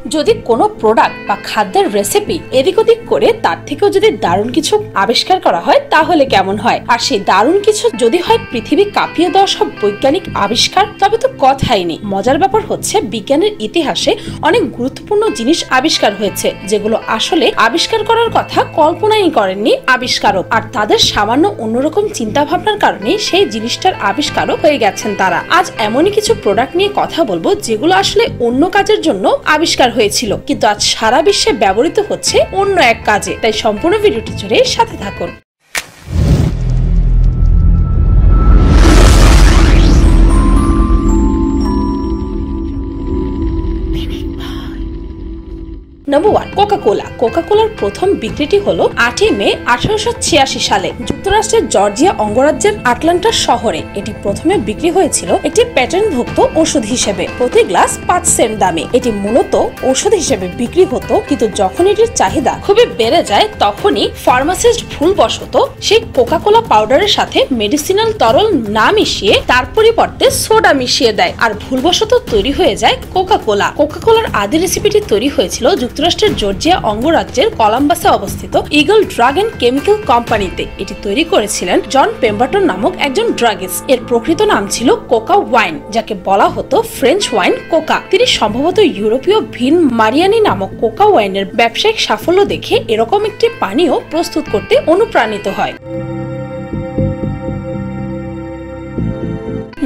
যদি কোনো প্রোডাক্ট বা খাদ্যের রেসিপি এদিক ওদিক করে তার থেকেও যদি দারুণ কিছু আবিষ্কার করা হয় তাহলে কেমন হয়। আর সেই দারুণ কিছু যদি হয় পৃথিবী কাঁপিয়ে দেওয়া সব বৈজ্ঞানিক আবিষ্কার, তবে তো কথাই নেই। মজার ব্যাপার হচ্ছে বিজ্ঞানের ইতিহাসে অনেক গুরুত্বপূর্ণ জিনিস আবিষ্কার হয়েছে যেগুলো আসলে আবিষ্কার করার কথা কল্পনাই করেননি আবিষ্কারক, আর তাদের সামান্য অন্যরকম চিন্তা ভাবনার কারণে সেই জিনিসটার আবিষ্কারক হয়ে গেছেন তারা। আজ এমনই কিছু প্রোডাক্ট নিয়ে কথা বলবো যেগুলো আসলে অন্য কাজের জন্য আবিষ্কার হয়েছিল কিন্তু আজ সারা বিশ্বে ব্যবহৃত হচ্ছে অন্য এক কাজে। তাই সম্পূর্ণ ভিডিওটি জুড়ে সাথে থাকুন। Number 1, Coca-Cola. কোকা-কোলার প্রথম বিক্রিটি হলো 8 মে 1886 সালে যুক্তরাষ্ট্রের জর্জিয়া অঙ্গরাজ্যের আটলান্টা শহরে। এটি প্রথমে বিক্রি হয়েছিল একটি প্যাটেন্টভুক্ত ওষুধ হিসেবে প্রতি গ্লাস 5 সেন্ট দামে। এটি মূলত ওষুধ হিসেবে বিক্রি হতো, কিন্তু যখন এটির চাহিদা খুবই বেড়ে যায় তখনই ফার্মাসিস্ট ভুলবশত সেই কোকা-কোলা পাউডারের সাথে মেডিসিনাল তরল না মিশিয়ে তার পরিবর্তে সোডা মিশিয়ে দেয়, আর ভুলবশত তৈরি হয়ে যায় কোকা-কোলা। কোকা-কোলার আদি রেসিপিটি তৈরি হয়েছিল যুক্তরাষ্ট্রের জর্জিয়া অঙ্গরাজ্যের কলাম্বাসে অবস্থিত ইগল ড্রাগ এন্ড কেমিক্যাল কোম্পানিতে। এটি তৈরি করেছিলেন জন পেম্বারটন নামক একজন ড্রাগিস্ট। এর প্রকৃত নাম ছিল কোকা ওয়াইন, যাকে বলা হতো ফ্রেঞ্চ ওয়াইন কোকা। তিনি সম্ভবত ইউরোপীয় ভিন মারিয়ানি নামক কোকা ওয়াইনের ব্যবসায়িক সাফল্য দেখে এরকম একটি পানীয় প্রস্তুত করতে অনুপ্রাণিত হয়।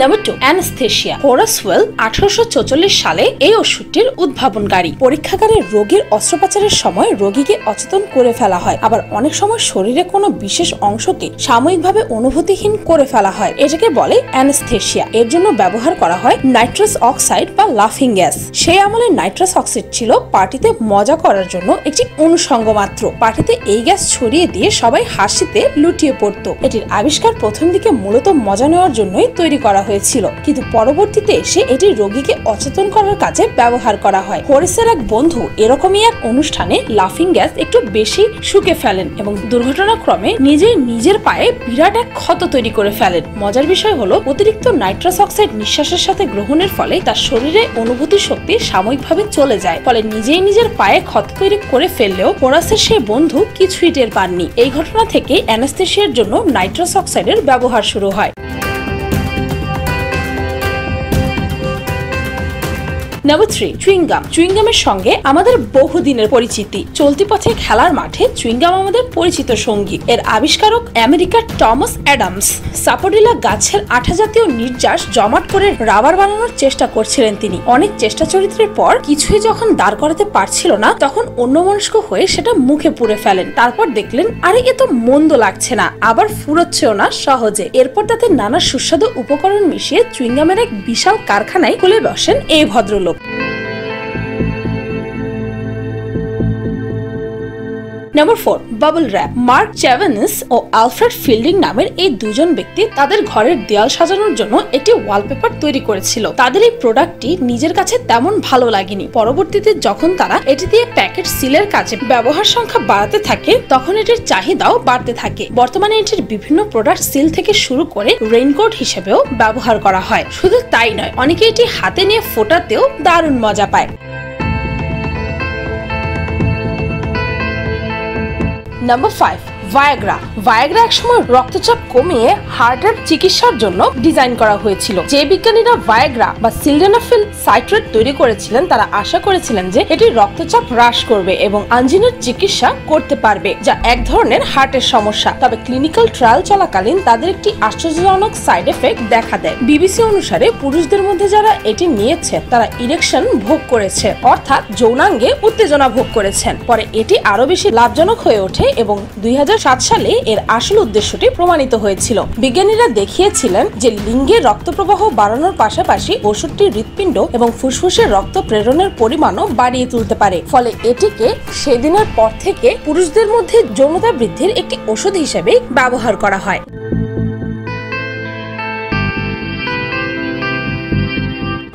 Number 2, anaesthesia. হোরাস ওয়েল 1844 সালে এই ওষুধটির উদ্ভাবনকারী। পরীক্ষাগারে রোগীর অস্ত্রোপচারের সময় রোগীকে অচেতন করে ফেলা হয়, আবার অনেক সময় শরীরে কোনো বিশেষ অংশকে সাময়িকভাবে অনুভূতিহীন করে ফেলা হয়। এটাকে বলে অ্যানেস্থেশিয়া। এর জন্য ব্যবহার করা হয় নাইট্রাস অক্সাইড বা লাফিং গ্যাস। সেই আমলে নাইট্রাস অক্সাইড ছিল পার্টিতে মজা করার জন্য একটি অনুষঙ্গ মাত্র। পার্টিতে এই গ্যাস ছড়িয়ে দিয়ে সবাই হাসিতে লুটিয়ে পড়তো। এটির আবিষ্কার প্রথম দিকে মূলত মজা নেওয়ার জন্যই তৈরি করা হয়েছিল, কিন্তু পরবর্তীতে এসে এটি রোগীকে অচেতন করার কাজে ব্যবহার করা হয়। হরিসের এক বন্ধু এরকমই এক অনুষ্ঠানে লাফিং গ্যাস একটু বেশি শুকে ফেলেন এবং দুর্ঘটনাক্রমে নিজের পায়ে বিরাট এক ক্ষত তৈরি করে ফেলেন। মজার বিষয় হলো অতিরিক্ত নাইট্রাস অক্সাইড নিঃশ্বাসের সাথে গ্রহণের ফলে তার শরীরে অনুভূতি শক্তি সাময়িকভাবে চলে যায়, ফলে নিজের পায়ে ক্ষত তৈরি করে ফেললেও হোরাসের সেই বন্ধু কিছুই টের পাননি। এই ঘটনা থেকে অ্যানেস্থেশিয়ার জন্য নাইট্রাস অক্সাইডের ব্যবহার শুরু হয়। Number 3, chewing gum. চুইংগামের সঙ্গে আমাদের বহুদিনের পরিচিতি। চলতি পথে খেলার মাঠে চুইংগাম আমাদের পরিচিত সঙ্গী। এর আবিষ্কারক আমেরিকার টমাস অ্যাডামস। সাপোডিলা গাছের আঠা জাতীয় নির্যাস জমাট করে রাবার বানানোর চেষ্টা করছিলেন তিনি। অনেক চেষ্টা চরিত্রের পর কিছুই যখন দাঁড় করাতে পারছিল না, তখন অন্যমনস্ক হয়ে সেটা মুখে পুরে ফেলেন। তারপর দেখলেন আরে এ তো মন্দ লাগছে না, আবার ফুরোচ্ছেও না সহজে। এরপর তাতে নানা সুস্বাদু উপকরণ মিশিয়ে চুইংগামের এক বিশাল কারখানায় খুলে বসেন এই ভদ্রলোক। Number 4, bubble wrap. মার্ক চ্যাভেনিস ও আলফ্রেড ফিল্ডিং নামের এই দুজন ব্যক্তি তাদের ঘরের দেয়াল সাজানোর জন্য একটি ওয়ালপেপার তৈরি করেছিল। তাদের এই প্রোডাক্টটি নিজের কাছে তেমন ভালো লাগেনি। পরবর্তীতে যখন তারা এটি দিয়ে প্যাকেট সিলের কাজে ব্যবহার সংখ্যা বাড়াতে থাকে তখন এটির চাহিদাও বাড়তে থাকে। বর্তমানে এটির বিভিন্ন প্রোডাক্ট সিল থেকে শুরু করে রেইনকোট হিসেবেও ব্যবহার করা হয়। শুধু তাই নয়, অনেকে এটি হাতে নিয়ে ফোটাতেও দারুণ মজা পায়। Number 5, Viagra. ভায়াগ্রা একসময় রক্তচাপ কমিয়ে হার্টের চিকিৎসার জন্য ডিজাইন করা হয়েছিল। যে বিজ্ঞানীরা ভায়াগ্রা বা সিলডেনাফিল সাইট্রেট তৈরি করেছিলেন তারা আশা করেছিলেন যে এটি রক্তচাপ হ্রাস করবে এবং আঞ্জিনার চিকিৎসা করতে পারবে, যা এক ধরনের হার্টের সমস্যা। তবে ক্লিনিক্যাল ট্রায়াল চলাকালীন তাদের একটি আশ্চর্যজনক সাইড এফেক্ট দেখা দেয়। বিবিসি অনুসারে পুরুষদের মধ্যে যারা এটি নিয়েছে তারা ইরেকশন ভোগ করেছে, অর্থাৎ যৌনাঙ্গে উত্তেজনা ভোগ করেছেন। পরে এটি আরো বেশি লাভজনক হয়ে ওঠে এবং 2007 সালে এর আসল উদ্দেশ্যটি প্রমাণিত হয়েছিল। বিজ্ঞানীরা দেখিয়েছিলেন যে লিঙ্গের রক্ত প্রবাহ বাড়ানোর পাশাপাশি ওষুধটি হৃৎপিণ্ড এবং ফুসফুসের রক্ত প্রেরণের পরিমাণও বাড়িয়ে তুলতে পারে। ফলে এটিকে সেদিনের পর থেকে পুরুষদের মধ্যে যৌনতা বৃদ্ধির একটি ওষুধ হিসেবে ব্যবহার করা হয়।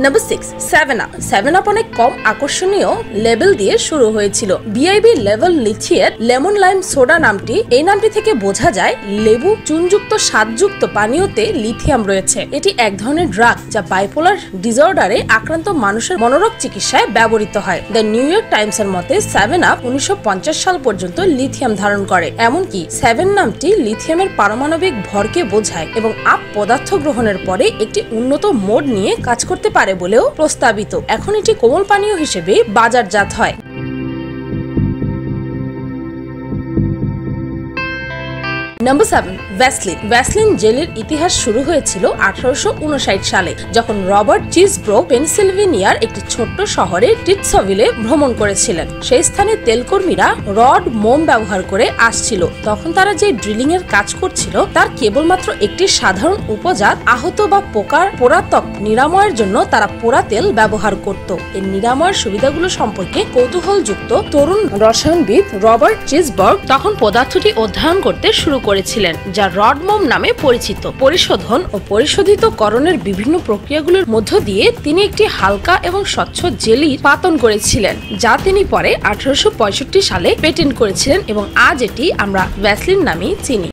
Number 6 7 up. 7 আপ অনেক কম আকর্ষণীয় লেবেল দিয়ে শুরু হয়েছিল। বিআইবি লেভেল লিথিয়ের লেমন লাইম সোডা নামটি থেকে বোঝা যায় লেবু চুনযুক্ত স্বাদযুক্ত পানীয়তে লিথিয়াম রয়েছে। এটি এক ধরনের ড্রাগ যা বাইপোলার ডিসঅর্ডারে আক্রান্ত মানুষের মনোরোগ চিকিৎসায় ব্যবহৃত হয়। দ্য নিউ ইয়র্ক টাইমস এর মতে 7 আপ 1950 সাল পর্যন্ত লিথিয়াম ধারণ করে। এমনকি 7 নামটি লিথিয়ামের পারমাণবিক ভরকে বোঝায় এবং আপ পদার্থ গ্রহণের পরে একটি উন্নত মোড নিয়ে কাজ করতে পারে বলেও প্রস্তাবিত। এখন এটি কোমল পানীয় হিসেবে বাজারজাত হয়। Number 7 Vaseline. ভ্যাসলিন জেলের ইতিহাস শুরু হয়েছিল 1859 সালে, যখন রবার্ট চিজব্রো পেনসিলভেনিয়ার একটি ছোট্ট শহরে টিটসভিলে ভ্রমণ করেছিলেন। সেই স্থানে তেলকর্মীরা রড মোম ব্যবহার করে আসছিল। তখন তারা যে ড্রিলিং এর কাজ করছিল তার কেবলমাত্র একটি সাধারণ উপজাত আহত বা পোকার পোড়াত্মক নিরাময়ের জন্য তারা পোড়া তেল ব্যবহার করত। এই নিরাময়ের সুবিধাগুলো সম্পর্কে কৌতূহলযুক্ত তরুণ রসায়নবিদ রবার্ট চিজবার্গ তখন পদার্থটি অধ্যয়ন করতে শুরু করেছিলেন, যা রড মোম নামে পরিচিত। পরিশোধন ও পরিশোধিতকরণের বিভিন্ন প্রক্রিয়াগুলোর মধ্য দিয়ে তিনি একটি হালকা এবং স্বচ্ছ জেলির পাতন করেছিলেন, যা তিনি পরে 1865 সালে পেটেন্ট করেছিলেন এবং আজ এটি আমরা ভ্যাসলিন নামেই চিনি।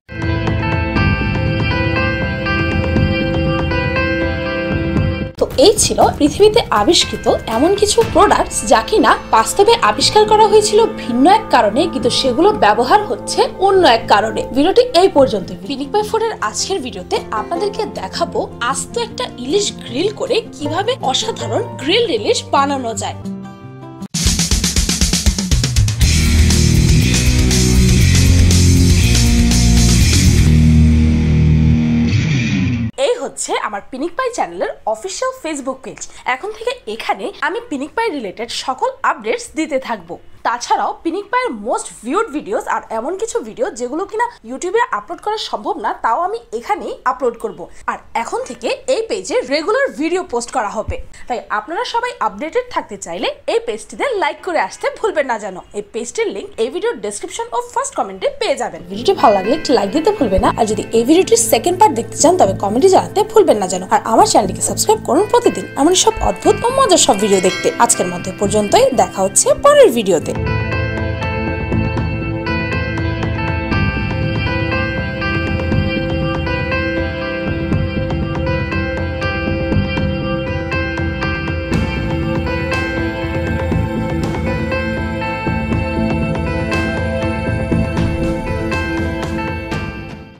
তো এই ছিল পৃথিবীতে আবিষ্কৃত এমন কিছু প্রোডাক্টস যা কিনা বাস্তবে আবিষ্কার করা হয়েছিল ভিন্ন এক কারণে, কিন্তু সেগুলো ব্যবহার হচ্ছে অন্য এক কারণে। ভিডিওটি এই পর্যন্ত। পিনিক বাই ফুডের আজকের ভিডিওতে আপনাদেরকে দেখাবো আস্ত একটা ইলিশ গ্রিল করে কিভাবে অসাধারণ গ্রিল ইলিশ বানানো যায়। এই হচ্ছে আমার পিনিক পাই চ্যানেলের অফিসিয়াল ফেসবুক পেজ। এখন থেকে এখানে আমি পিনিক পাই রিলেটেড সকল আপডেটস দিতে থাকবো। তাছাড়াও পিনিক পাইয়ের মোস্ট ভিউড ভিডিওস আর এমন কিছু ভিডিও যেগুলো কিনা ইউটিউবে আপলোড করা সম্ভব না, তাও আমি এখানেই আপলোড করব। আর এখন থেকে এই পেজে রেগুলার ভিডিও পোস্ট করা হবে। তাই আপনারা সবাই আপডেটেড থাকতে চাইলে এই পেজটিতে লাইক করে আসতে ভুলবেন না যেন। এই পেজটির লিংক এই ভিডিওর ডেসক্রিপশন ও ফার্স্ট কমেন্টে পেয়ে যাবেন। ভিডিওটি ভালো লাগলে একটি লাইক দিতে ভুলবেন না। আর যদি এই ভিডিওটির সেকেন্ড পার্ট দেখতে চান তবে কমেন্টে জানাতে ভুলবেন না যেন। আর আমার চ্যানেলটিকে সাবস্ক্রাইব করুন প্রতিদিন এমন সব অদ্ভুত ও মজার সব ভিডিও দেখতে। আজকের মধ্যে পর্যন্তই, দেখা হচ্ছে পরের ভিডিওতে।